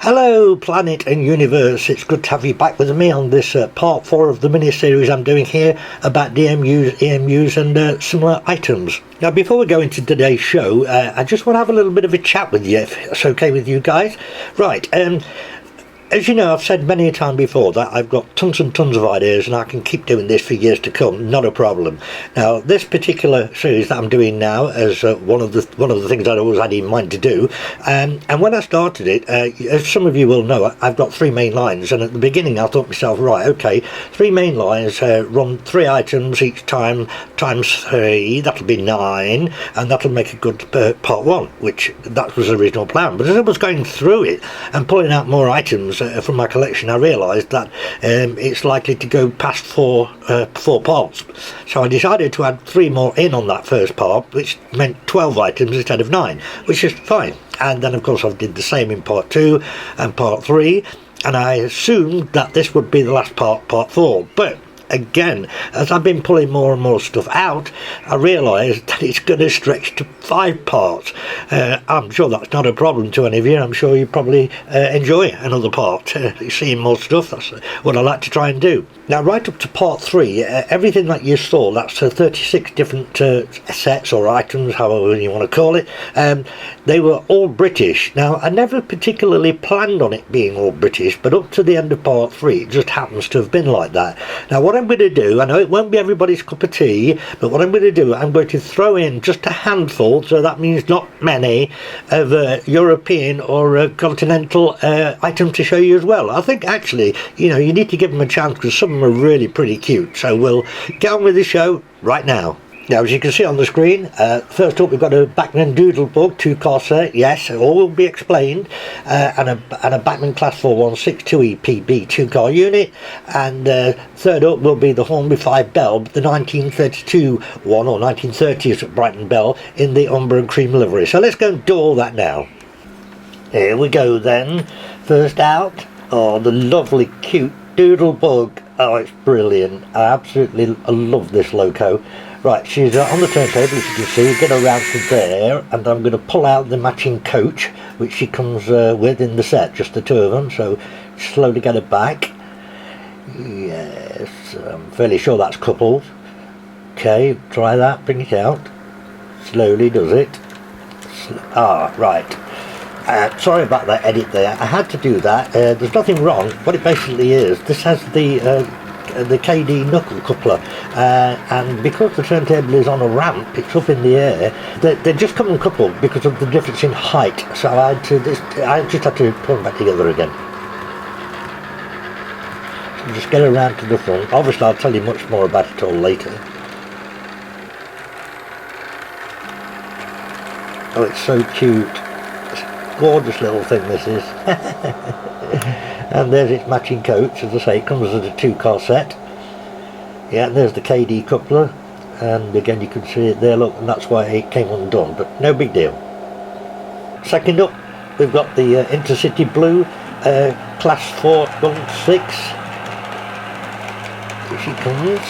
Hello planet and universe, it's good to have you back with me on this part 4 of the mini-series I'm doing here about DMUs, EMUs and similar items. Now before we go into today's show, I just want to have a little bit of a chat with you, if it's okay with you guys. Right, as you know, I've said many a time before that I've got tons and tons of ideas and I can keep doing this for years to come, not a problem. Now this particular series that I'm doing now is one of the things I always had in mind to do, and when I started it, as some of you will know, I've got 3 main lines, and at the beginning I thought to myself, right, okay, 3 main lines, run 3 items each time, times 3, that'll be 9, and that'll make a good part 1, which that was the original plan. But as I was going through it and pulling out more items from my collection, I realised that it's likely to go past 4 parts, so I decided to add 3 more in on that first part, which meant 12 items instead of 9, which is fine. And then of course I did the same in part 2 and part 3, and I assumed that this would be the last part 4, but again, as I've been pulling more and more stuff out, I realised that it's going to stretch to 5 parts. I'm sure that's not a problem to any of you. I'm sure you probably enjoy another part, seeing more stuff. That's what I like to try and do. Now right up to part 3, everything that you saw, that's 36 different sets or items, however you want to call it, they were all British. Now I never particularly planned on it being all British, but up to the end of part 3 it just happens to have been like that. Now what I'm going to do, I know it won't be everybody's cup of tea, but what I'm going to do, I'm going to throw in just a handful, so that means not many, of European or continental items to show you as well. I think actually, you know, you need to give them a chance because some of them are really pretty cute. So we'll get on with the show right now. Now as you can see on the screen, first up we've got a Bachmann Doodlebug 2-car set, yes, all will be explained, and a Bachmann Class 4162 EPB 2-car unit, and third up will be the Hornby 5 Bell, the 1932 one, or 1930s at Brighton Bell, in the umber and cream livery. So let's go and do all that now. Here we go then. First out, oh, the lovely cute Doodlebug. Oh, it's brilliant. I love this loco. Right, she's on the turntable, as you can see. Get her around to there, and I'm going to pull out the matching coach, which she comes with in the set, just the 2 of them, so slowly get her back. Yes, I'm fairly sure that's coupled. Okay, try that, bring it out. Slowly does it. Right. Sorry about that edit there, I had to do that. There's nothing wrong. What it basically is, this has the KD knuckle coupler, and because the turntable is on a ramp, it's up in the air, they just come uncoupled because of the difference in height, so I just had to pull them back together again. So just get around to the front. Obviously I'll tell you much more about it all later. Oh, it's so cute. It's a gorgeous little thing this is. And there's its matching coach, as I say, it comes as a 2-car set. Yeah, and there's the KD coupler, and again you can see it there, look, and that's why it came undone, but no big deal. Second up, we've got the Intercity Blue Class 416. Here she comes.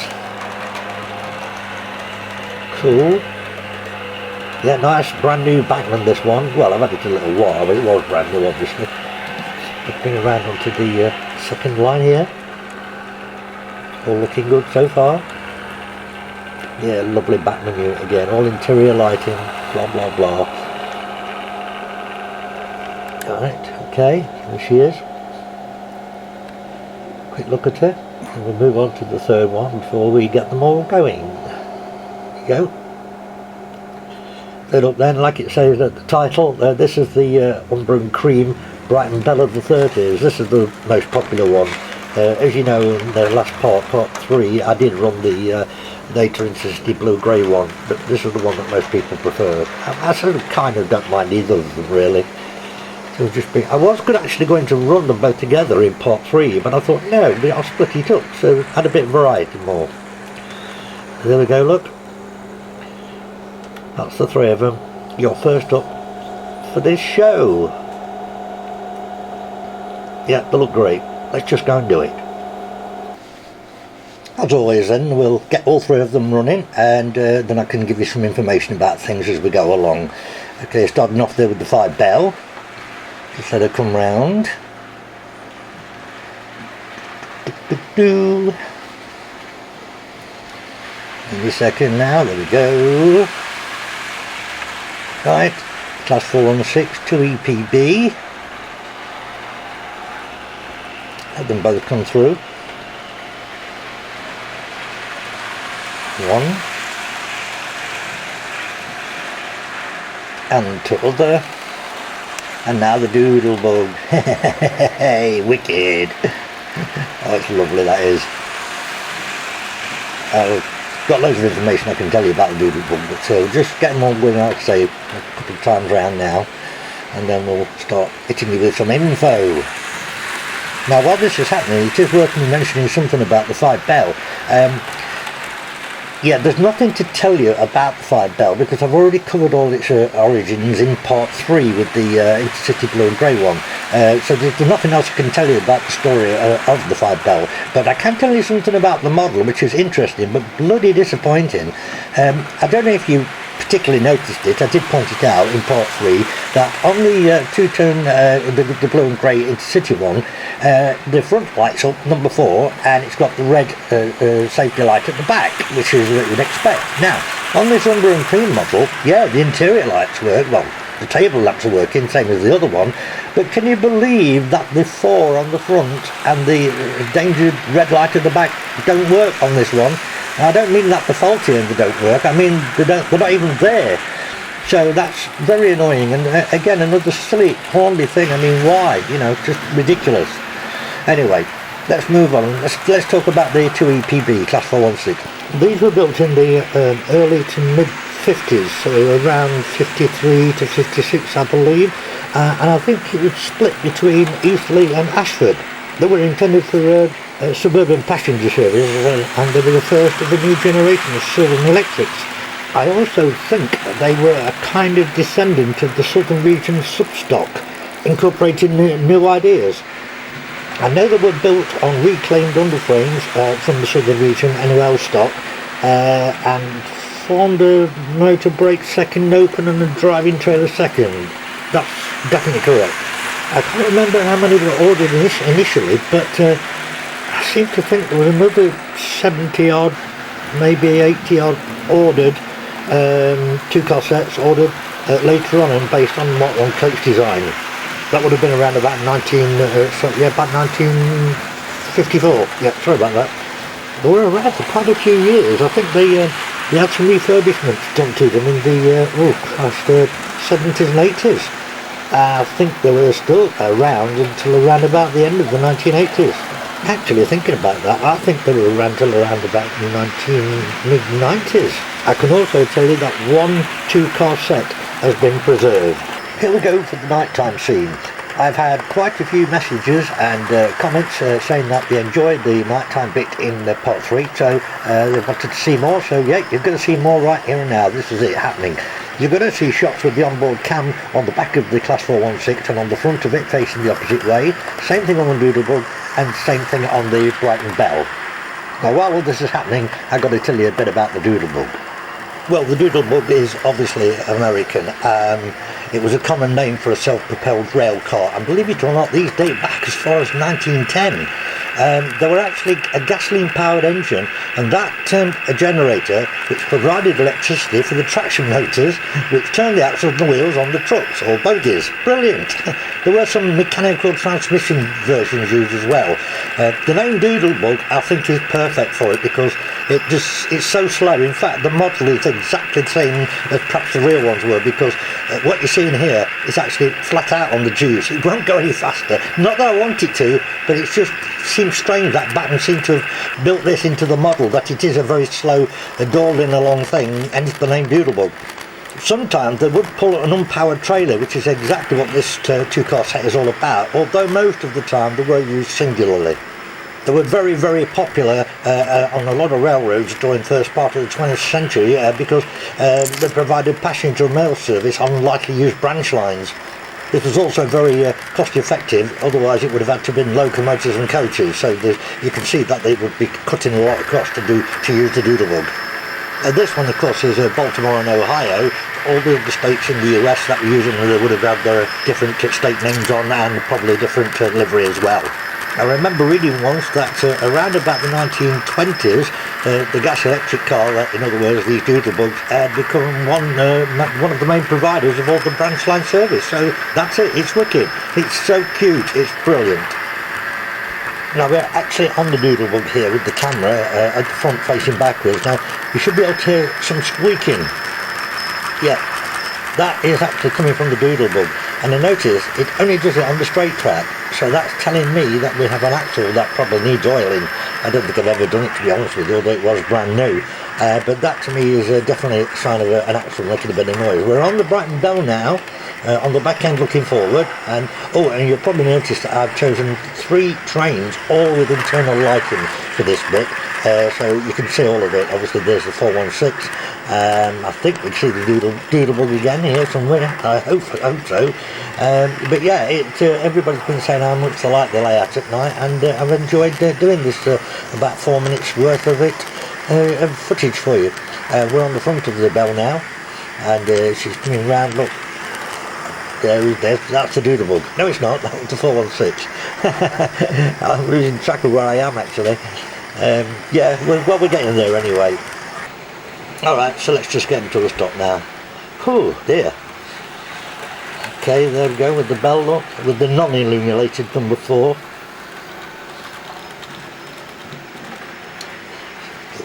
Cool. Yeah, nice brand new Bachmann, this one. Well, I've had it a little while, but it was brand new obviously. Bring around onto the second line here. All looking good so far. Yeah, lovely Bachmann unit again, all interior lighting, blah blah blah. Alright, okay, there she is. Quick look at her, and we'll move on to the third one before we get them all going. There you go. Third up then, like it says at the title, this is the umber and cream Brighton Bell of the 30s. This is the most popular one. As you know, in the last part 3, I did run the later Intercity Blue Grey one, but this is the one that most people prefer. I sort of kind of don't mind either of them really. So I was actually going to run them both together in part 3, but I thought no, I'll split it up, so add a bit of variety more. There we go, look. That's the 3 of them. You're first up for this show. Yeah, they look great. Let's just go and do it. As always then, we'll get all 3 of them running, and then I can give you some information about things as we go along. Okay, starting off there with the 5 Bell. Just let her come round. Any second now, there we go. Right, class 416 to EPB. Let them both come through. One. And to other. And now the Doodlebug. Hey, wicked. Oh, it's lovely, that is. Got loads of information I can tell you about the Doodlebug, but so just get them all going, like I say, a couple of times round now, and then we'll start hitting you with some info. Now, while this is happening, it is worth me mentioning something about the 5-bell. Yeah, there's nothing to tell you about the 5-bell because I've already covered all its origins in part 3 with the Intercity Blue and Grey one. So there's nothing else I can tell you about the story of the 5-bell. But I can tell you something about the model, which is interesting, but bloody disappointing. I don't know if you particularly noticed it. I did point it out in part 3 that on the two-tone, the blue and grey Intercity one, the front light's up, number 4, and it's got the red safety light at the back, which is what you'd expect. Now, on this umber and cream model, yeah, the interior lights work, well, the table lamps are working, same as the other one, but can you believe that the 4 on the front and the danger red light at the back don't work on this one? I don't mean that the faulty end they don't work, I mean they're not even there. So that's very annoying, and again another silly Hornby thing. I mean, why? You know, just ridiculous. Anyway, let's move on. Let's talk about the 2 EPB Class 416. These were built in the early to mid 50s, so around 53 to 56 I believe, and I think it was split between Eastleigh and Ashford. They were intended for suburban passenger service, and they were the first of a new generation of Southern Electrics. I also think they were a kind of descendant of the Southern Region substock, incorporating new ideas. I know they were built on reclaimed underframes from the Southern Region NOL stock, and formed a motor brake second open and a driving trailer second. That's definitely correct. I can't remember how many were ordered initially, but I seem to think there was another 70 odd, maybe 80 odd ordered, 2-car sets ordered later on, and based on coach design. That would have been around about about 1954. Yeah, sorry about that. They were around for quite a few years. I think they had some refurbishments done to them in the 70s and 80s. I think they were still around until around about the end of the 1980s. Actually, thinking about that, I think they were around till around about the mid-90s. I can also tell you that one 2-car set has been preserved. Here we go for the nighttime scene. I've had quite a few messages and comments saying that they enjoyed the nighttime bit in part 3, so they wanted to see more. So yeah, you're going to see more right here and now. This is it happening. You're going to see shots with the onboard cam on the back of the Class 416 and on the front of it facing the opposite way. Same thing on the Doodlebug and same thing on the Brighton Bell. Now while all this is happening, I've got to tell you a bit about the Doodlebug. Well, the Doodlebug is obviously American. It was a common name for a self-propelled rail car, and believe it or not, these date back as far as 1910. There were actually a gasoline-powered engine, and that turned a generator which provided electricity for the traction motors which turned the axles and the wheels on the trucks or bogies. Brilliant! There were some mechanical transmission versions used as well. The name Doodlebug I think is perfect for it because it's so slow. In fact, the model is exactly the same as perhaps the real ones were, because what you're seeing here is actually flat out on the juice. It won't go any faster. Not that I want it to, but it just seems strange that Bachmann seemed to have built this into the model, that it is a very slow, dawdling along thing, and it's the name Doodlebug. Sometimes they would pull an unpowered trailer, which is exactly what this 2-car set is all about, although most of the time they were used singularly. They were very, very popular on a lot of railroads during the first part of the 20th century because they provided passenger mail service on lightly used branch lines. This was also very cost effective, otherwise it would have had to have been locomotives and coaches, so you can see that they would be cutting a lot of cost to use the Doodlebug. This one, of course, is Baltimore and Ohio, all the other states in the US that were using them, they would have had their different state names on and probably different livery as well. I remember reading once that around about the 1920s, the gas electric car, in other words these Doodlebugs, had become one of the main providers of all the branch line service. So that's it, it's wicked, it's so cute, it's brilliant. Now we're actually on the Doodlebug here with the camera at the front facing backwards. Now you should be able to hear some squeaking. Yeah, that is actually coming from the Doodlebug. And I notice it only does it on the straight track, so that's telling me that we have an axle that probably needs oiling. I don't think I've ever done it, to be honest with you, although it was brand new. But that to me is definitely a sign of an axle making a bit of noise. We're on the Brighton Bell now, on the back end looking forward, and you'll probably notice that I've chosen 3 trains, all with internal lighting for this bit. So you can see all of it. Obviously there's the 416. I think we can see the Doodlebug again here somewhere. I hope so. But yeah, everybody's been saying how much they like the layout at night, and I've enjoyed doing this about 4 minutes worth of it of footage for you. We're on the front of the bell now, and she's coming round. Look, that's the Doodlebug. No, it's not. That's the 416. I'm losing track of where I am actually. Yeah, well, we're getting there anyway. Alright, so let's just get into the stop now. Oh dear. Okay, there we go with the bell look, with the non-illuminated number 4.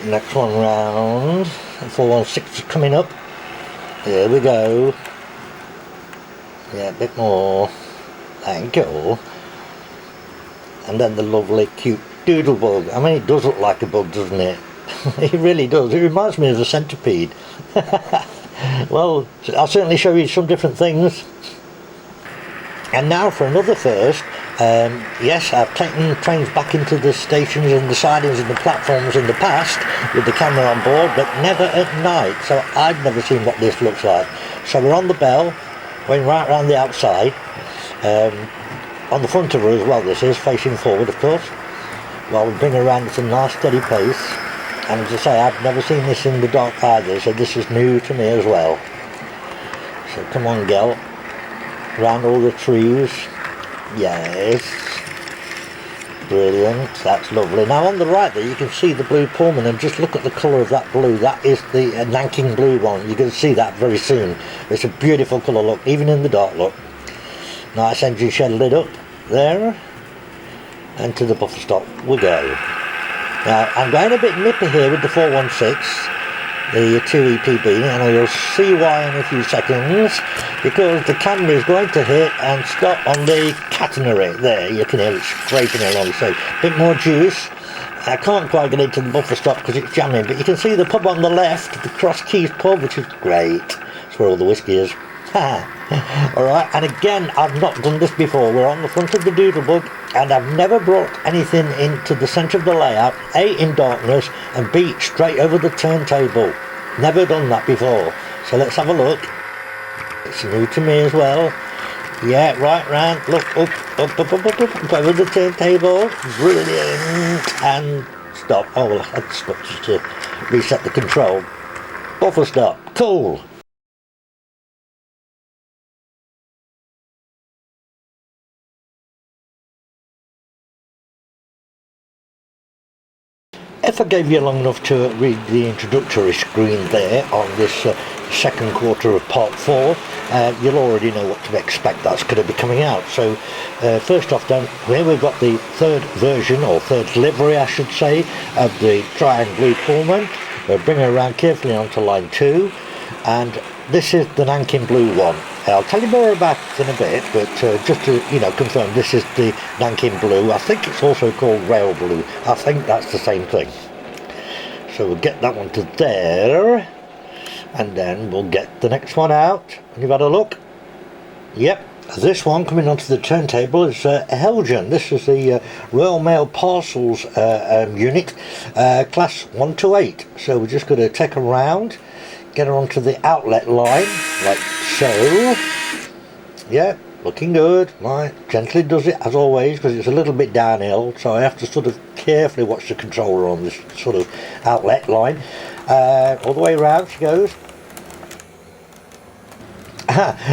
Next one round. 416 is coming up. There we go. Yeah, a bit more. Thank you. And then the lovely, cute Doodlebug. I mean, it does look like a bug, doesn't it? It really does. It reminds me of a centipede. Well, I'll certainly show you some different things. And now for another first. Yes, I've taken trains back into the stations and the sidings and the platforms in the past with the camera on board, but never at night. So I've never seen what this looks like. So we're on the bell, going right around the outside. On the front of her as well, this is, facing forward of course. While we bring her around at a nice steady pace. And as I say, I've never seen this in the dark either, so this is new to me as well. So come on, girl. Round all the trees. Yes. Brilliant, that's lovely. Now on the right there you can see the Blue Pullman, and just look at the colour of that blue. That is the nanking blue one. You're going to see that very soon. It's a beautiful colour look, even in the dark look. Nice engine shed lit up there. And to the buffer stop we go. Now, I'm going a bit nippy here with the 416, the 2EPB, and you'll see why in a few seconds, because the camera is going to hit and stop on the catenary. There, you can hear it scraping along, so a bit more juice. I can't quite get into the buffer stop because it's jamming, but you can see the pub on the left, the Cross Keys pub, which is great. That's where all the whiskey is. Alright, and again, I've not done this before. We're on the front of the Doodlebug, and I've never brought anything into the centre of the layout, A, in darkness, and B, straight over the turntable. Never done that before. So let's have a look. It's new to me as well. Yeah, right round, look, up over the turntable. Brilliant. And stop. Oh, well, I had to stop just to reset the control. Buffer stop. Cool. If I gave you long enough to read the introductory screen there on this second quarter of part 4, you'll already know what to expect that's going to be coming out. So first off down here we've got the third version, or third livery I should say, of the Triang Blue Pullman. We'll bring it around carefully onto line 2, and this is the nanking blue one. I'll tell you more about it in a bit, but just to confirm, this is the nanking blue. I think it's also called rail blue. I think that's the same thing. So we'll get that one to there, and then we'll get the next one out. You've had a look. Yep, this one coming onto the turntable is Heljan. This is the Royal Mail Parcels unit, class 128. So we're just going to take her round, get her onto the outlet line, like so. Yeah, looking good. Right, gently does it as always, because it's a little bit downhill, so I have to sort of carefully watch the controller on this sort of outlet line. All the way around she goes.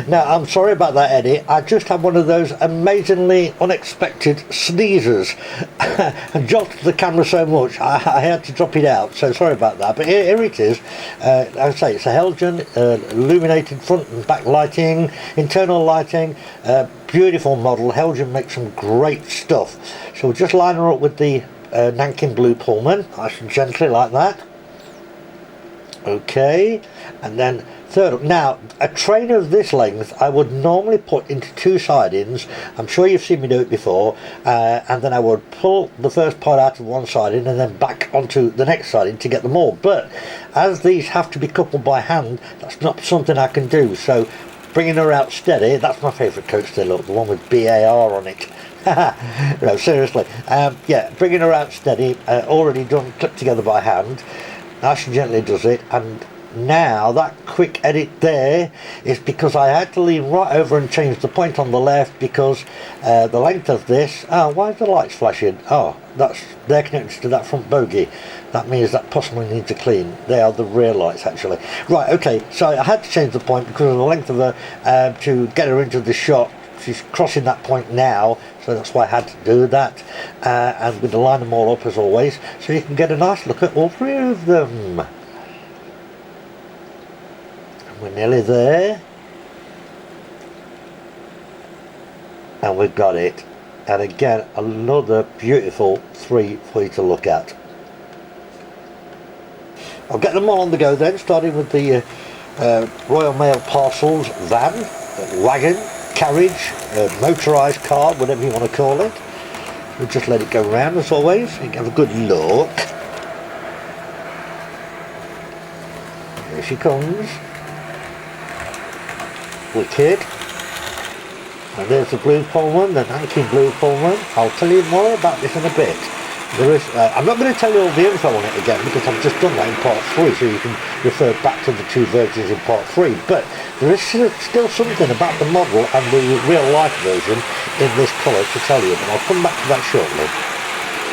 Now, I'm sorry about that, Eddie. I just had one of those amazingly unexpected sneezes and jolted the camera so much I had to drop it out. So sorry about that. But here it is. As I say, it's a Heljan illuminated front and back lighting, internal lighting. Beautiful model. Heljan makes some great stuff. So we'll just line her up with the nanking Blue Pullman, nice and gently like that. Okay, and then third up. Now, a train of this length I would normally put into two sidings. I'm sure you've seen me do it before, and then I would pull the first part out of one siding and then back onto the next siding to get them all. But as these have to be coupled by hand, that's not something I can do. So bringing her out steady, that's my favourite coaster look, the one with BAR on it. No, seriously. Yeah, bringing her out steady, already done, clipped together by hand. Nice and gently does it. And now that quick edit there is because I had to lean right over and change the point on the left because the length of this, why is the lights flashing? Oh, they're connected to that front bogie. That means that possibly needs a clean. They are the rear lights actually. Right, okay, so I had to change the point because of the length of her to get her into the shot. She's crossing that point now, so that's why I had to do that. And we're going to line them all up as always, so you can get a nice look at all three of them. And we're nearly there. And we've got it. And again, another beautiful three for you to look at. I'll get them all on the go then, starting with the Royal Mail Parcels van, wagon, carriage, motorised car, whatever you want to call it. We'll just let it go round as always. You can have a good look. Here she comes. Wicked. And there's the Blue Pullman, the nanking Blue Pullman. I'll tell you more about this in a bit. There is, I'm not going to tell you all the info on it again because I've just done that in part 3, so you can refer back to the two versions in part 3. But there is still something about the model and the real life version in this colour to tell you, but I'll come back to that shortly.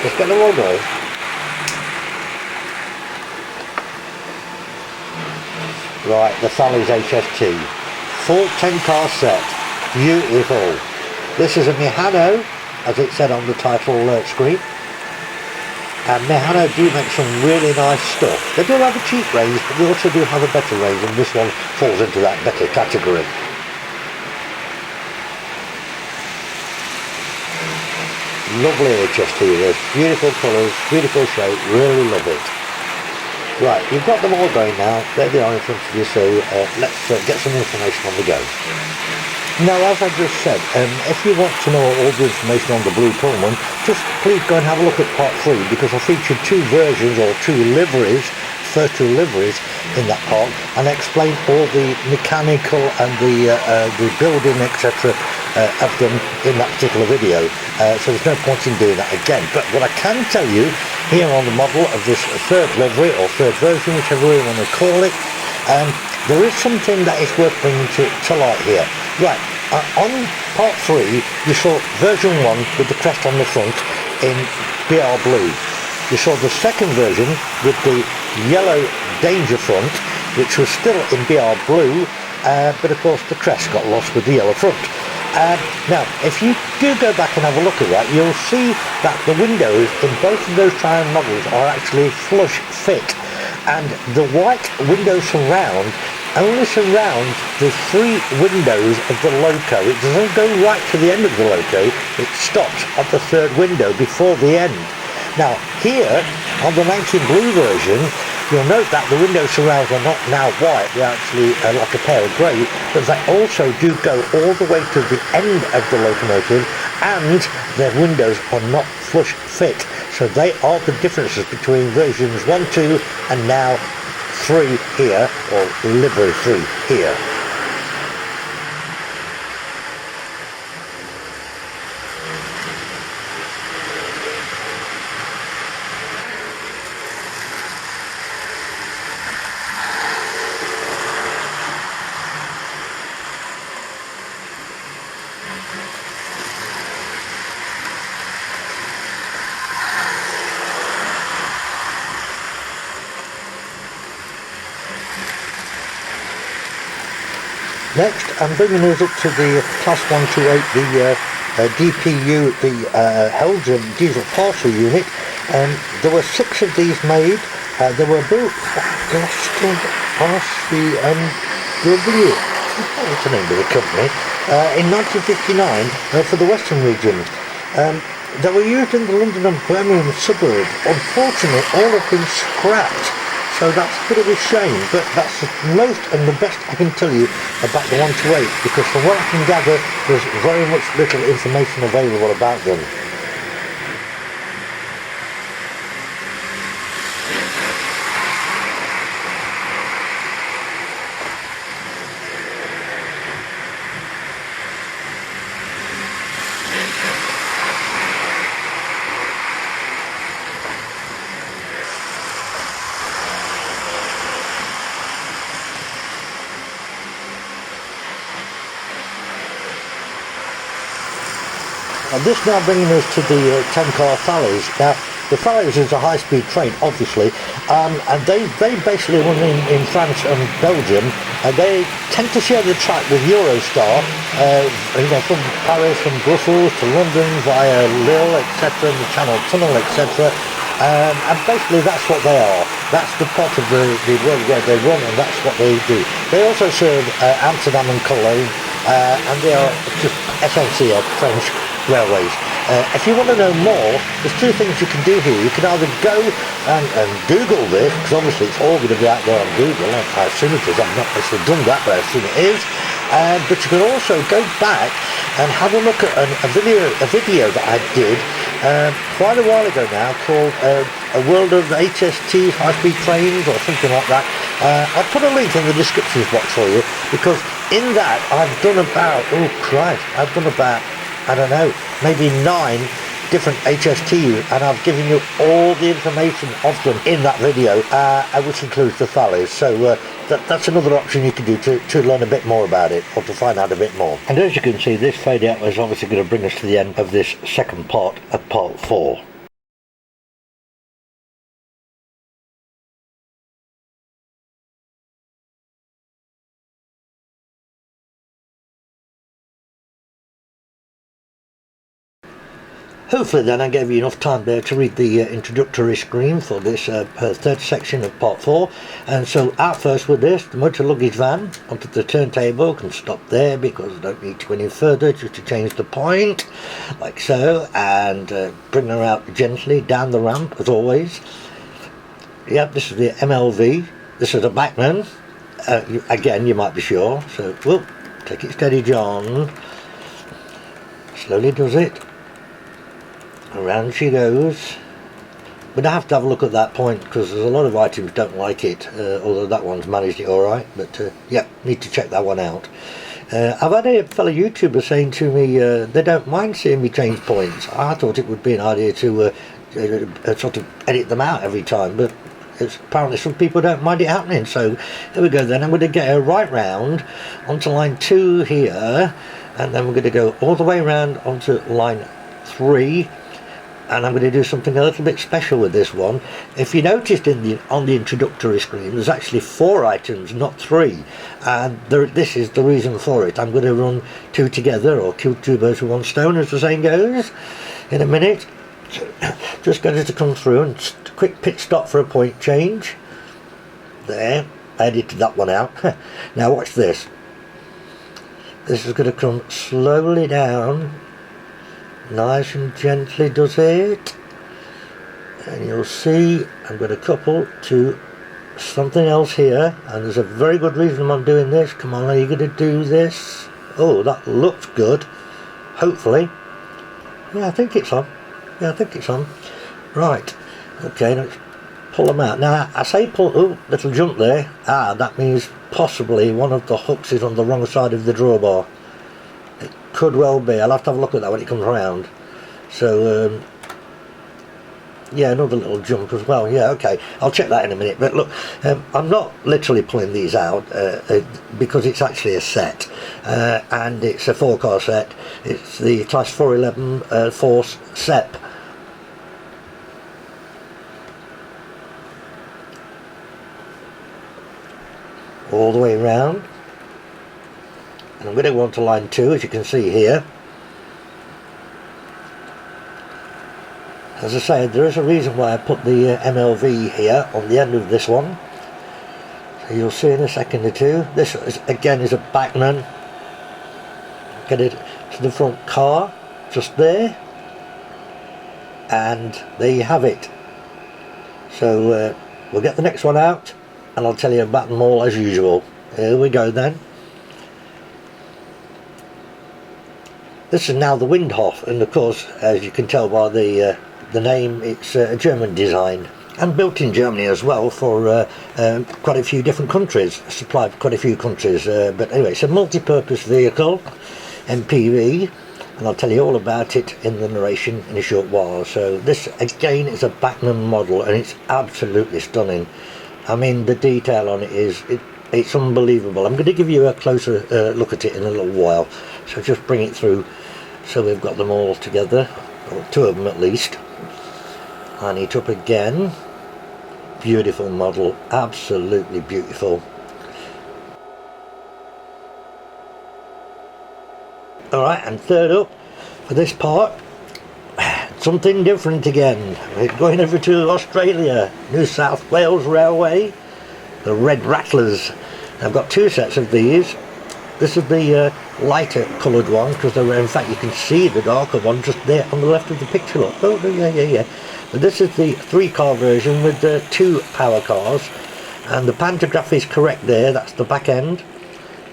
Let's get them all going. Right, the Thalys HST. Full 10 car set. Beautiful. This is a Mehano, as it said on the title screen. And Mehano do make some really nice stuff. They do have a cheap range, but they also do have a better range, and this one falls into that better category. Lovely HST this, beautiful colours, beautiful shape, really love it. Right, you've got them all going now, there they are in front of you, so let's get some information on the go. Now, as I just said, if you want to know all the information on the Blue Pullman, just please go and have a look at part 3 because I featured two versions or two liveries, first two liveries in that part, and I explained all the mechanical and the building, etc. Of them in that particular video. So there's no point in doing that again. But what I can tell you here on the model of this third livery or third version, whichever way you want to call it, there is something that is worth bringing to light here. Right, on part 3 you saw version 1 with the crest on the front in BR blue. You saw the second version with the yellow danger front, which was still in BR blue, but of course the crest got lost with the yellow front. Now, if you do go back and have a look at that, you'll see that the windows in both of those Triang models are actually flush fit, and the white window surround only surrounds the 3 windows of the loco. It doesn't go right to the end of the loco, it stops at the 3rd window before the end. Now here, on the nanking blue version, you'll note that the window surrounds are not now white, they're actually like a pale grey, but they also do go all the way to the end of the locomotive, and their windows are not flush fit. So they are the differences between versions 1, 2 and now 3 here, or livery 3 here. Next, I'm bringing us up to the Class 128, the DPU, the Heljan diesel parcel unit. There were 6 of these made. They were built by Gloucester RCMW, that's the name of the company, in 1959 for the Western region. They were used in the London and Birmingham suburbs. Unfortunately, all have been scrapped, so that's a bit of a shame, but that's the most and the best I can tell you about the 128, because from what I can gather, there's very much little information available about them. And this now bringing us to the 10-car Thalys. Now, the Thalys is a high-speed train, obviously, and they basically run in France and Belgium, and they tend to share the track with Eurostar, from Paris, from Brussels to London via Lille, etc., the Channel Tunnel, etc. And basically that's what they are. That's the part of the world where they run, and that's what they do. They also serve Amsterdam and Cologne, and they are just SNCF, French railways. If you want to know more, there's 2 things you can do here. You can either go and Google this, because obviously it's all going to be out there on Google. I assume it is. I've not actually done that, but I assume it is. But you can also go back and have a look at a video that I did quite a while ago now, called A World of HST High-Speed Trains or something like that. I'll put a link in the description box for you, because in that I've done about, I don't know, maybe 9 different HSTs, and I've given you all the information of them in that video, which includes the Thalys. So that's another option you can do to learn a bit more about it, or to find out a bit more. And as you can see, this fade out is obviously going to bring us to the end of this second part of part 4. Hopefully then I gave you enough time there to read the introductory screen for this third section of part 4. And so out first with this, the motor luggage van onto the turntable. Can stop there because I don't need to go any further, just to change the point, like so, and bring her out gently down the ramp as always. Yep, this is the MLV, this is a Bachmann, again you might be sure, so whoop, take it steady John, slowly does it. Around she goes. But I have to have a look at that point, because there's a lot of items don't like it, although that one's managed it alright, but yeah, need to check that one out. I've had a fellow YouTuber saying to me they don't mind seeing me change points. I thought it would be an idea to sort of edit them out every time, but apparently some people don't mind it happening. So here we go then. I'm going to get her right round onto line 2 here, and then we're going to go all the way around onto line 3. And I'm going to do something a little bit special with this one. If you noticed on the introductory screen, there's actually 4 items, not 3, and this is the reason for it. I'm going to run 2 together, or kill 2 birds with 1 stone, as the saying goes, in a minute. Just going to come through and quick pit stop for a point change. There, I edited that one out. Now watch this. This is going to come slowly down. Nice and gently does it, and you'll see I'm going to couple to something else here, and there's a very good reason I'm doing this. Come on, are you going to do this? Oh, that looks good, hopefully. Yeah, I think it's on. Right, okay, let's pull them out. Now I say pull, oh, little jump there. That means possibly one of the hooks is on the wrong side of the drawbar. Could well be. I'll have to have a look at that when it comes around. So yeah, another little jump as well. Yeah, okay, I'll check that in a minute. But look, I'm not literally pulling these out because it's actually a set, and it's a 4-car set. It's the Class 411 Force SEP. All the way around. and I'm going to go on to line 2, as you can see here. As I said, there is a reason why I put the MLV here on the end of this one. So you'll see in a second or two. This is, again, is a Bachmann. Get it to the front car, just there. And there you have it. So we'll get the next one out and I'll tell you about them all as usual. Here we go then. This is now the Windhoff, and of course, as you can tell by the name, it's a German design and built in Germany as well for quite a few different countries, supplied for quite a few countries, but anyway, it's a multi-purpose vehicle, MPV, and I'll tell you all about it in the narration in a short while. So this again is a Bachmann model, and it's absolutely stunning. I mean, the detail on it is it's unbelievable. I'm going to give you a closer look at it in a little while, so just bring it through so we've got them all together, or 2 of them at least. Line it up again. Beautiful model, absolutely beautiful. Alright, and third up for this part, something different again. We're going over to Australia, New South Wales Railway, the Red Rattlers. I've got 2 sets of these. This is the lighter coloured one, because in fact you can see the darker one just there on the left of the picture. Look. Oh yeah. But this is the 3-car version with the 2 power cars, and the pantograph is correct there. That's the back end,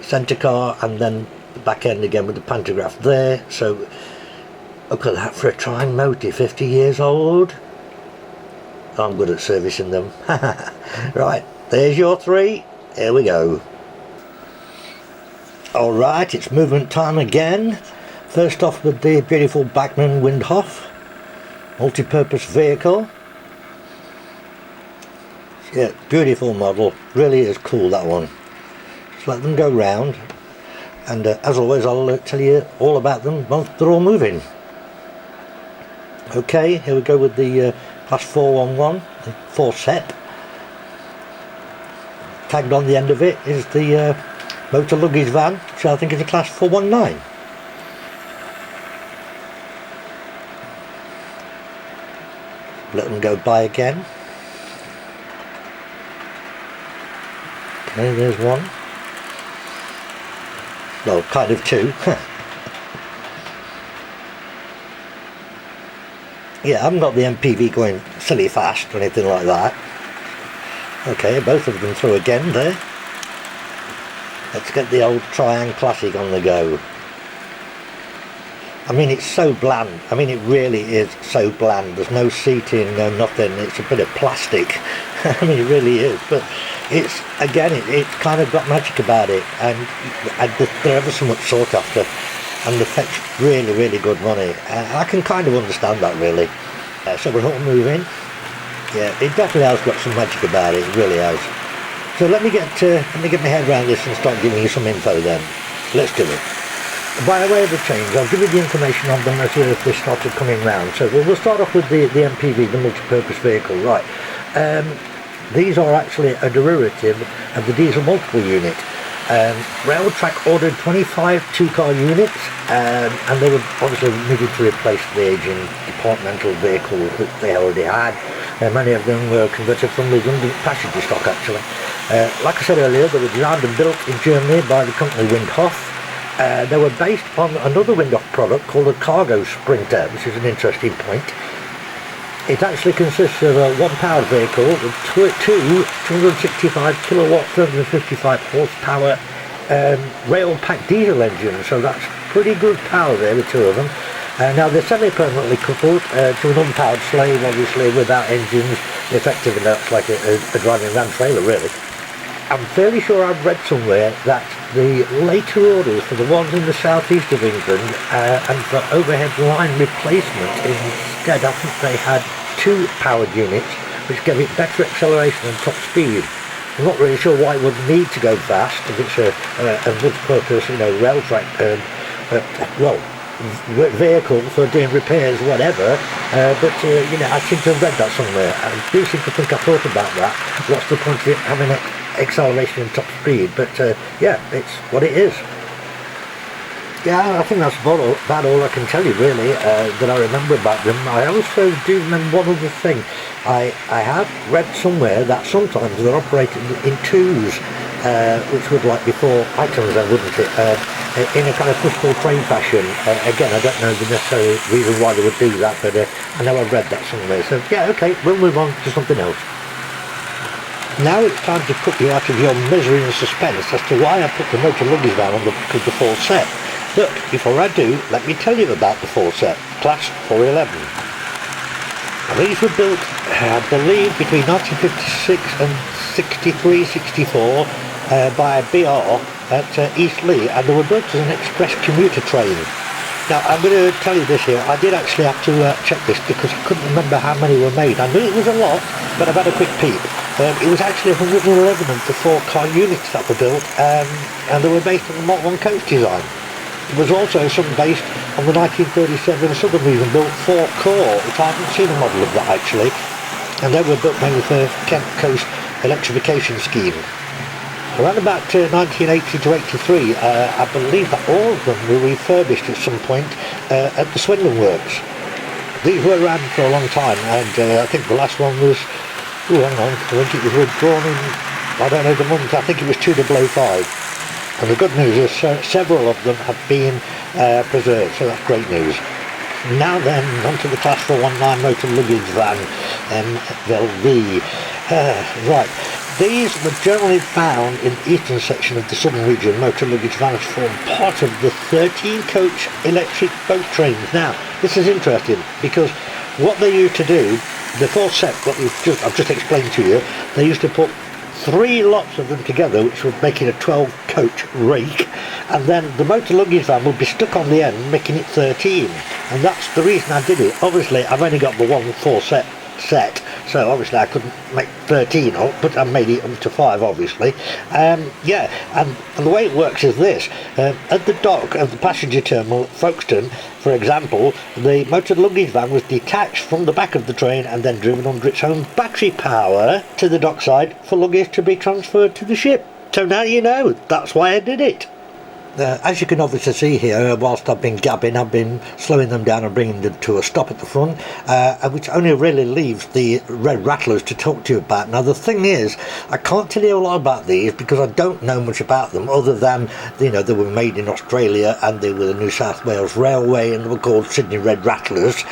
centre car, and then the back end again with the pantograph there. So look at that for a Triang motor, 50 years old. I'm good at servicing them. Right, there's your 3. Here we go. Alright, it's movement time again. First off with the beautiful Bachmann Windhoff multi-purpose vehicle. Yeah, beautiful model, really is cool, that one. Just let them go round, and as always I'll tell you all about them once they're all moving. Okay, here we go with the class 411, the 4 set. Tagged on the end of it is the motor luggage van, which I think is a class 419. Let them go by again. Okay, there's one. Well, kind of 2. Yeah, I haven't got the MPV going silly fast or anything like that. Okay, both of them through again there. Let's get the old Triang classic on the go. I mean, it's so bland. I mean, it really is so bland. There's no seating, no nothing. It's a bit of plastic. I mean, it really is. But it's, again, it's kind of got magic about it. And they're ever so much sought after. And they fetch really, really good money. I can kind of understand that, really. So we're all moving. Yeah, it definitely has got some magic about it. It really has. So let me get my head around this and start giving you some info then. Let's do it. By way of a change, I'll give you the information on them as they started coming round. So we'll start off with the MPV, the multi-purpose vehicle. Right. These are actually a derivative of the diesel multiple unit. Railtrack ordered 25 2-car units, and they were obviously needed to replace the aging departmental vehicles that they already had. Many of them were converted from redundant passenger stock, actually. Like I said earlier, they were designed and built in Germany by the company Windhoff. They were based on another Windhoff product called a cargo sprinter, which is an interesting point. It actually consists of a 1-powered vehicle with two 265 kilowatt, 355 horsepower rail pack diesel engines, so that's pretty good power there with 2 of them. Now they're semi-permanently coupled to an unpowered slave, obviously, without engines. Effectively that's like a driving van trailer, really. I'm fairly sure I've read somewhere that the later orders for the ones in the southeast of England and for overhead line replacement, instead I think they had 2 powered units which gave it better acceleration and top speed. I'm not really sure why it would need to go fast if it's a multi-purpose, rail track, vehicle for doing repairs, whatever. But I seem to have read that somewhere. I do seem to think I thought about that. What's the point of it having acceleration and top speed? But yeah, it's what it is. Yeah, I think that's about all I can tell you really that I remember about them. I also do remember one other thing. I have read somewhere that sometimes they're operated in twos, which would like before items then, wouldn't it? In a kind of push-pull train fashion. Again, I don't know the necessary reason why they would do that, but I know I've read that somewhere. So yeah, okay, we'll move on to something else. Now it's time to put you out of your misery and suspense as to why I put the motor luggage van on the back of the full set. Look, before I do, let me tell you about the full set, Class 411. And these were built, I believe, between 1956 and 63, 64 by a BR at East Leigh, and they were built as an express commuter train. Now, I'm going to tell you this here, I did actually have to check this because I couldn't remember how many were made. I knew it was a lot, but I've had a quick peep. It was actually 111 of the 4-car units that were built, and they were based on the Mark 1 coach design. There was also some based on the 1937 Southern Region built 4-core, which I haven't seen a model of that actually, and they were built mainly for Kent Coast electrification scheme. Around about 1980 to 83, I believe that all of them were refurbished at some point at the Swindon Works. These were around for a long time, and I think the last one was, hang on, I think it was withdrawn in, I don't know the month, I think it was 2005. And the good news is several of them have been preserved, so that's great news. Now then, on to the Class 419 motor luggage van, MLV. Right, these were generally found in the eastern section of the southern region. Motor luggage vans form part of the 13-coach electric boat trains. Now, this is interesting because what they used to do, the full set, what I've just explained to you, they used to put 3 lots of them together, which would make it a 12-coach rake, and then the motor luggage van would be stuck on the end, making it 13. And that's the reason I did it. Obviously, I've only got the one full set, so obviously I couldn't make 13 up, but I made it up to 5, obviously. Yeah, and the way it works is this. At the dock of the passenger terminal at Folkestone, for example, the motor luggage van was detached from the back of the train and then driven under its own battery power to the dockside for luggage to be transferred to the ship. So now you know, that's why I did it. As you can obviously see here, whilst I've been gabbing, I've been slowing them down and bringing them to a stop at the front, which only really leaves the Red Rattlers to talk to you about. Now the thing is, I can't tell you a lot about these because I don't know much about them other than, you know, they were made in Australia and they were the New South Wales Railway and they were called Sydney Red Rattlers,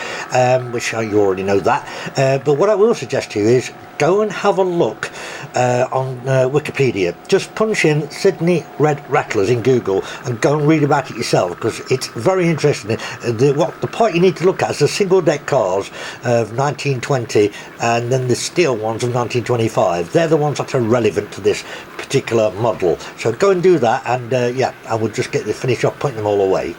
which you already know that. But what I will suggest to you is go and have a look on Wikipedia. Just punch in Sydney Red Rattlers in Google and go and read about it yourself because it's very interesting. The point you need to look at is the single deck cars of 1920 and then the steel ones of 1925. They're the ones that are relevant to this particular model. So go and do that, and yeah, I will just get the finish off putting them all away.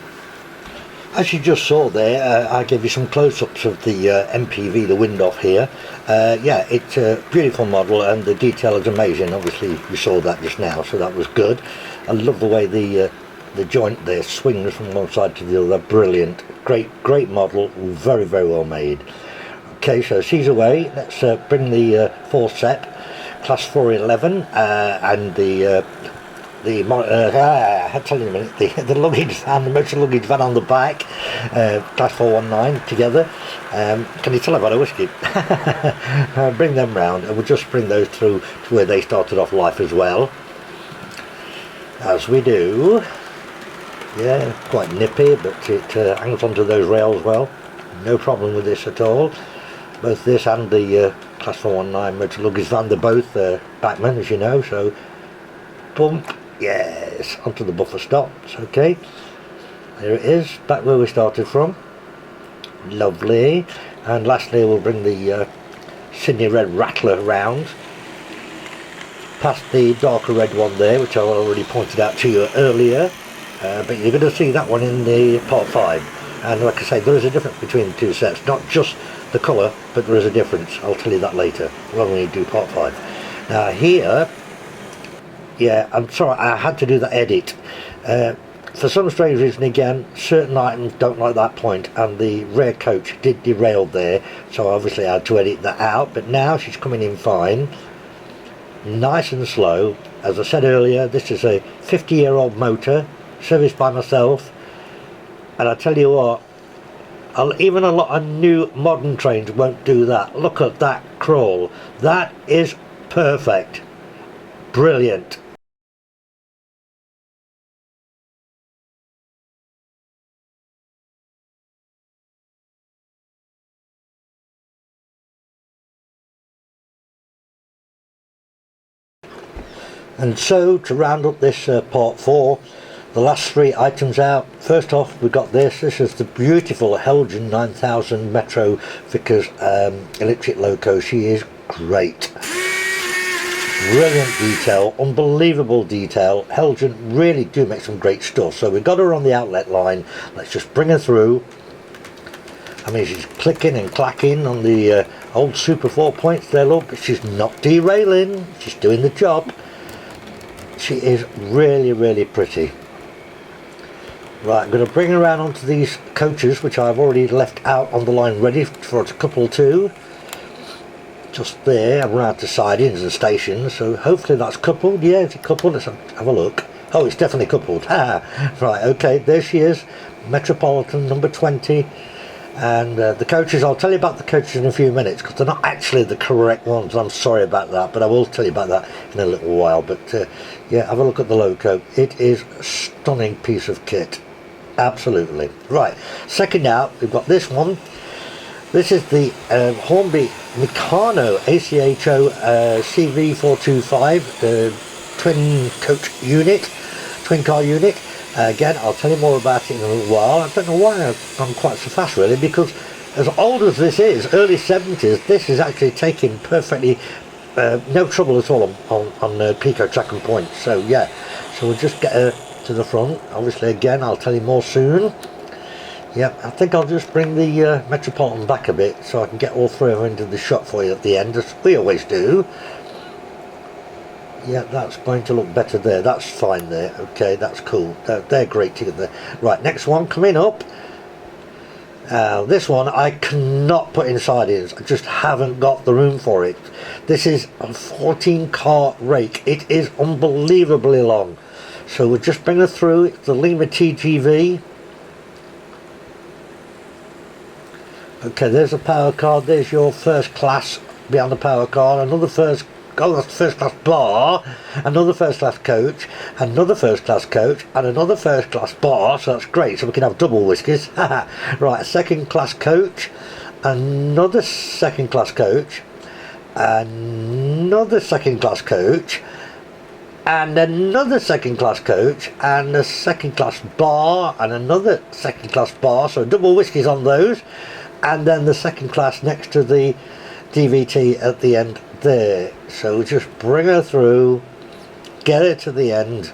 As you just saw there, I gave you some close-ups of the MPV, the Windhoff here. Yeah, it's a beautiful model and the detail is amazing. Obviously you saw that just now, so that was good. I love the way the joint there swings from one side to the other. Brilliant. Great model. Very well made. Okay, so she's away. Let's bring the full set, Class 411, and the I'll tell you in a minute, the luggage van, the motor luggage van on the back, Class 419 together. Can you tell I've had a whiskey? Bring them round and we'll just bring those through to where they started off life as well. As we do. Yeah, quite nippy, but it hangs onto those rails well. No problem with this at all. Both this and the Class 419 motor luggage van, they're both Bachmann, as you know, so bump. Yes, onto the buffer stops. Okay, there it is, back where we started from. Lovely. And lastly we'll bring the Sydney Red Rattler round past the darker red one there, which I already pointed out to you earlier, but you're going to see that one in the part 5. And like I say, there is a difference between the two sets, not just the colour, but there is a difference. I'll tell you that later when we do part 5. Now here, yeah, I'm sorry, I had to do that edit. For some strange reason, again, certain items don't like that point, and the rear coach did derail there, so obviously I had to edit that out, but now she's coming in fine. Nice and slow. As I said earlier, this is a 50-year-old motor, serviced by myself, And I tell you what, even a lot of new modern trains won't do that. Look at that crawl. That is perfect. Brilliant. And so, to round up this part 4, the last 3 items out. First off, we got this. This is the beautiful Heljan 9000 Vickers electric loco. She is great. Brilliant detail, unbelievable detail. Heljan really do make some great stuff. So we got her on the outlet line. Let's just bring her through. I mean, she's clicking and clacking on the old Super 4 points there, look. She's not derailing. She's doing the job. She is really, really pretty. Right, I'm going to bring her around onto these coaches, which I've already left out on the line ready for a couple too. Just there, around to sidings and stations, so hopefully that's coupled. Yeah, it's coupled. Let's have a look. Oh, it's definitely coupled. Right, okay, there she is. Metropolitan number 20. And the coaches, I'll tell you about the coaches in a few minutes, because they're not actually the correct ones. I'm sorry about that, but I will tell you about that in a little while. But yeah, have a look at the loco. It is a stunning piece of kit. Absolutely. Right, second out, we've got this one. This is the Hornby Meccano ACHO CV425 twin coach unit, twin car unit. Again, I'll tell you more about it in a little while. I don't know why I've gone quite so fast really, because as old as this is, early 70s, this is actually taking perfectly no trouble at all on Pico track and point. So yeah, so we'll just get her to the front. Obviously again, I'll tell you more soon. Yeah, I think I'll just bring the Metropolitan back a bit so I can get all 3 of them into the shot for you at the end, as we always do. Yeah, that's going to look better there. That's fine there. Okay, that's cool. They're great together. Right, next one coming up. This one I cannot put in sidings. I just haven't got the room for it. This is a 14 car rake. It is unbelievably long. So we'll just bring her through. It's the Lima TGV. Okay, there's a power car. There's your first class behind the power car. Another first class bar, another first class coach, another first class coach, and another first class bar. So that's great. So we can have double whiskies. Right, a second class coach, another second class coach, another second class coach, and another second class coach, and a second class bar, and another second class bar. So double whiskies on those. And then the second class next to the DVT at the end there. So just bring her through, get her to the end,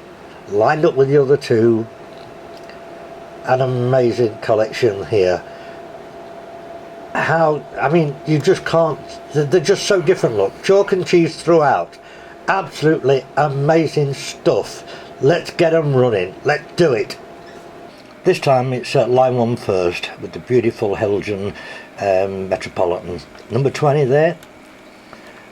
lined up with the other 2. An amazing collection here. I mean, you just can't, they're just so different. Look, chalk and cheese throughout. Absolutely amazing stuff. Let's get them running. Let's do it. This time it's line 1 first, with the beautiful Heljan Metropolitan. Number 20 there.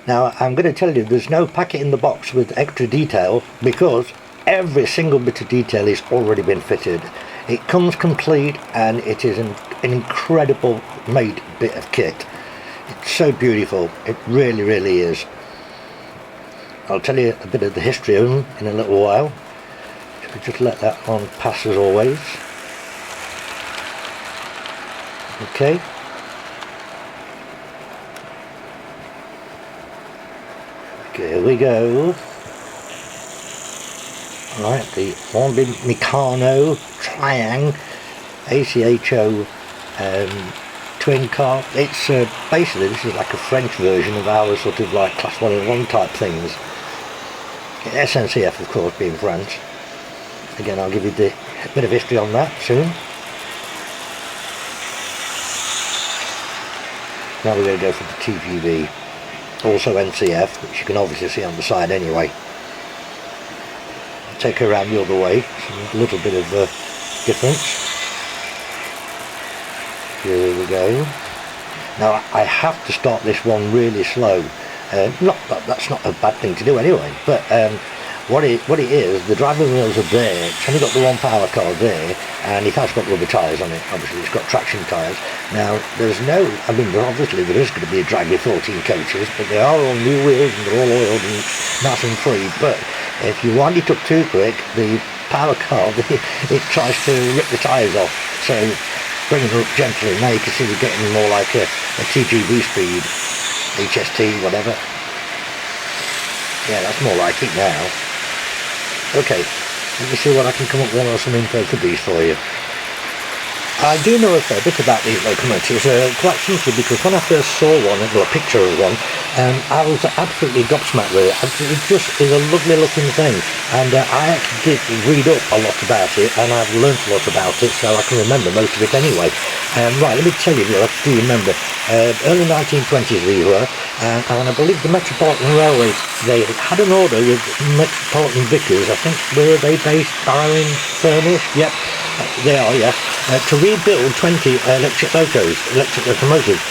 Now I'm going to tell you, there's no packet in the box with extra detail, because every single bit of detail is already been fitted. It comes complete, and it is an incredible made bit of kit. It's so beautiful. It really, really is. I'll tell you a bit of the history of them in a little while. Should we just let that on pass as always? Okay. Okay, here we go. Right, the Hornby Meccano Triang ACHO twin car. It's basically, this is like a French version of our sort of like class 101 type things. SNCF of course being France. Again, I'll give you a bit of history on that soon. Now we're going to go for the TGV, also NCF, which you can obviously see on the side anyway. Take her around the other way, so a little bit of difference. Here we go. Now I have to start this one really slow. Not that that's not a bad thing to do anyway, but what it is, the driving wheels are there. It's only got the one power car there, and it has got rubber tyres on it. Obviously it's got traction tyres. Now there's no, I mean obviously there is going to be a drag with 14 coaches, but they are all new wheels and they're all oiled and nice and free. But if you wind it up too quick, the power car, it tries to rip the tyres off. So bringing it up gently, now you can see we're getting more like a TGV speed, HST, whatever. Yeah, that's more like it now. Okay, let me see what I can come up with on some info for these for you. I do know a fair bit about these locomotives, quite simply because when I first saw one, well, a picture of one, I was absolutely gobsmacked with it. It just is a lovely looking thing, and I actually did read up a lot about it, and I've learnt a lot about it, so I can remember most of it anyway. Right, let me tell you, I do remember, early 1920s these were, and I believe the Metropolitan Railway, they had an order with Metropolitan-Vickers, I think, where are they based? Barrow in Furnish? Yep. They are, yeah, to rebuild 20 electric locomotives.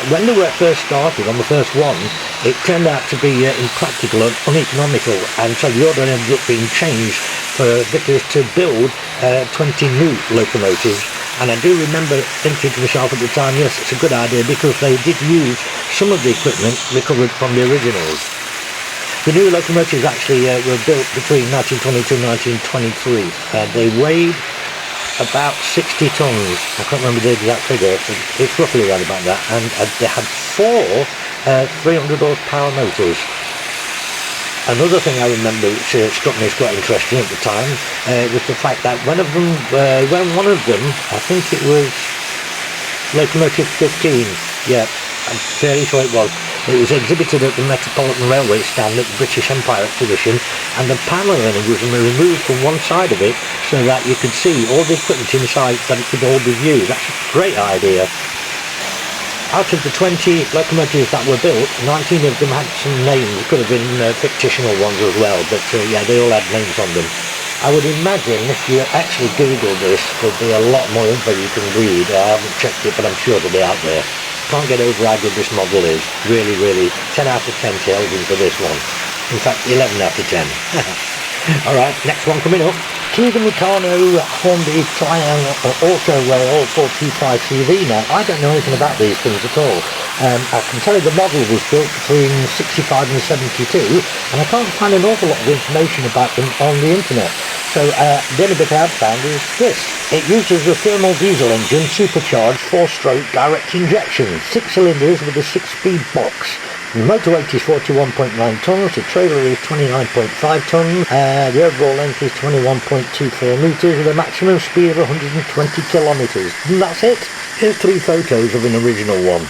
When they were first started on the first one, it turned out to be impractical and uneconomical, and so the order ended up being changed for Vickers to build 20 new locomotives. And I do remember thinking to myself at the time, yes, it's a good idea, because they did use some of the equipment recovered from the originals. The new locomotives actually were built between 1922 and 1923. They weighed about 60 tons. I can't remember the exact figure, but it's roughly around about that. And they had 4 300 horsepower motors. Another thing I remember which struck me as quite interesting at the time was the fact that when one of them, I think it was locomotive 15, yeah, I'm fairly sure it was. It was exhibited at the Metropolitan Railway stand at the British Empire Exhibition, and the panelling was removed from one side of it so that you could see all the equipment inside, that it could all be viewed. That's a great idea. Out of the 20 locomotives that were built, 19 of them had some names. It could have been fictional ones as well, but yeah, they all had names on them. I would imagine if you actually Google this, there'll be a lot more info you can read. I haven't checked it, but I'm sure they'll be out there. Can't get over how good this model is. Really, really, 10 out of 10 tails in for this one. In fact, 11 out of 10. Alright, next one coming up. To the Meccano Hornby Triang Auto Rail 425 CV. Now, I don't know anything about these things at all. I can tell you the model was built between 65 and 72, and I can't find an awful lot of information about them on the internet. So the only bit I've found is this. It uses a thermal diesel engine, supercharged 4-stroke direct injection, 6 cylinders with a 6-speed box. The motor weight is 41.9 tonnes, the trailer is 29.5 tonnes, the overall length is 21.24 metres with a maximum speed of 120 kilometres. And that's it. Here's 3 photos of an original one.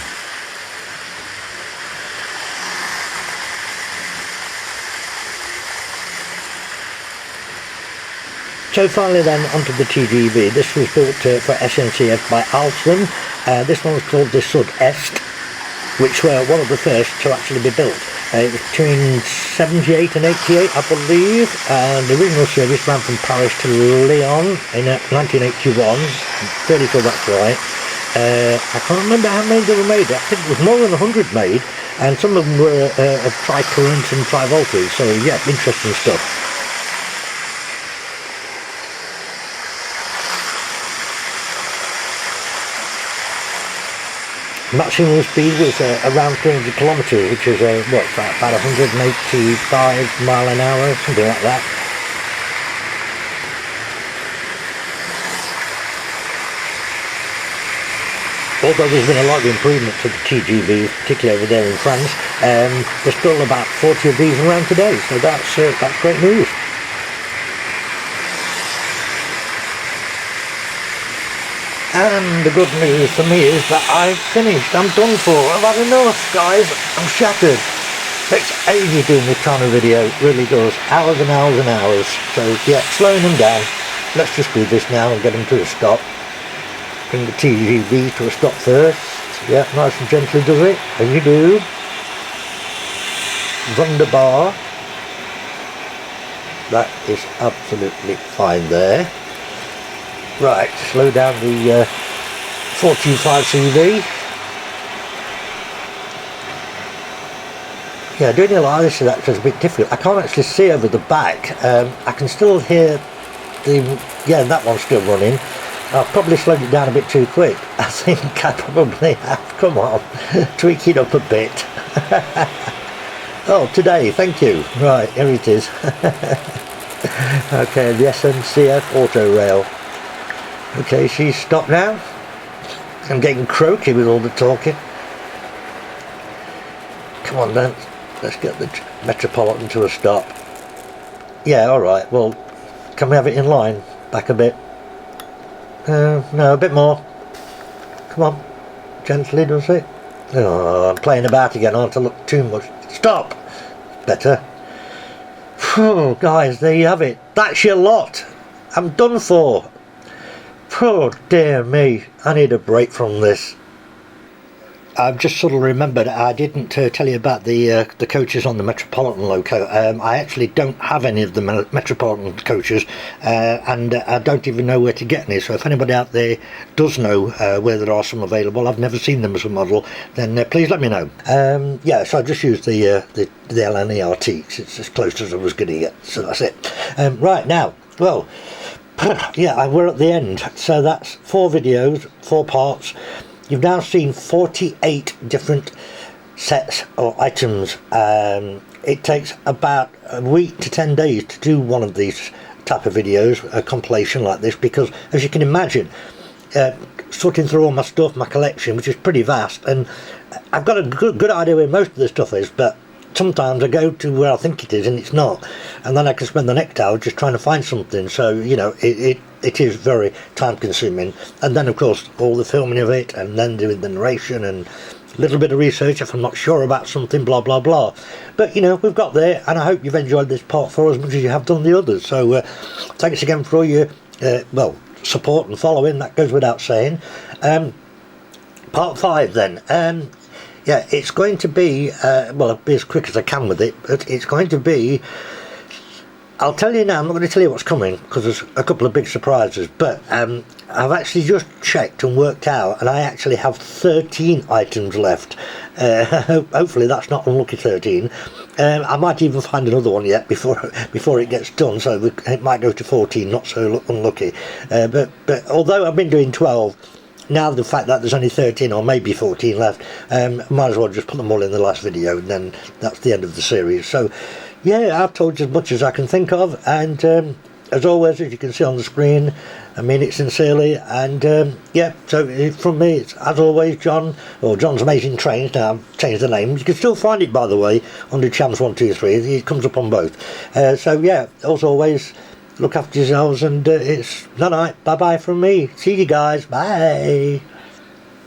So finally then onto the TGV. This was built for SNCF by Alstom. This one was called the Sud Est, which were one of the first to actually be built. It was between 78 and 88, I believe, and the original service ran from Paris to Lyon in 1981. I'm fairly sure that's right. I can't remember how many they were made. I think it was more than 100 made, and some of them were of tri-current and tri-voltage, so yeah, interesting stuff. Maximum speed was around 300 kilometres, which is what, about 185 mile an hour, something like that. Although there's been a lot of improvement to the TGV, particularly over there in France, there's still about 40 of these around today, so that's great news. And the good news for me is that I've finished. I'm done for. I've had enough, guys. I'm shattered. Takes ages doing this kind of video. It really does. Hours and hours and hours. So yeah, slowing them down. Let's just do this now and get them to a stop. Bring the TGV to a stop first. Yeah, nice and gently does it, as you do. Wunderbar. That is absolutely fine there. Right, slow down the 425 CV. Yeah, doing it like this is actually a bit difficult. I can't actually see over the back. I can still hear yeah, that one's still running. I've probably slowed it down a bit too quick. I think I probably have. Come on, tweak it up a bit. Oh, today, thank you. Right, here it is. Okay, the SNCF Auto Rail. Okay, she's stopped now. I'm getting croaky with all the talking. Come on then, let's get the Metropolitan to a stop. Yeah, alright, well, can we have it in line? Back a bit. No, a bit more. Come on, gently, does it? Oh, I'm playing about again, aren't I? Look too much. Stop! Better. Oh, guys, there you have it. That's your lot. I'm done for. Oh, dear me. I need a break from this. I've just sort of remembered I didn't tell you about the coaches on the Metropolitan loco. I actually don't have any of the Metropolitan coaches, and I don't even know where to get any. So if anybody out there does know where there are some available, I've never seen them as a model, then please let me know. Yeah, so I just used the LNERT. It's as close as I was going to get, so that's it. Right now, well, yeah, we're at the end. So that's 4 videos, 4 parts. You've now seen 48 different sets or items. It takes about a week to 10 days to do one of these type of videos, a compilation like this, because as you can imagine, sorting through all my stuff, my collection, which is pretty vast, and I've got a good idea where most of the stuff is, but sometimes I go to where I think it is and it's not, and then I can spend the next hour just trying to find something. So you know, it is very time consuming, and then of course all the filming of it, and then doing the narration and a little bit of research if I'm not sure about something, blah blah blah. But you know, we've got there, and I hope you've enjoyed this part 4 as much as you have done the others. So thanks again for all your well, support and following, that goes without saying. Part 5 then. Yeah, it's going to be, well, I'll be as quick as I can with it, but it's going to be, I'll tell you now, I'm not going to tell you what's coming, because there's a couple of big surprises, but I've actually just checked and worked out, and I actually have 13 items left. Hopefully that's not unlucky 13. I might even find another one yet before it gets done, so it might go to 14, not so unlucky. But although I've been doing 12, now the fact that there's only 13 or maybe 14 left, might as well just put them all in the last video, and then that's the end of the series. So yeah, I've told you as much as I can think of, and as always, as you can see on the screen, I mean it sincerely, and yeah, so from me, it's as always John, or John's Amazing Trains. Now I've changed the name. You can still find it, by the way, under Chams123. It comes up on both. So yeah, as always, look after yourselves, and it's night, bye bye from me. See you guys, bye.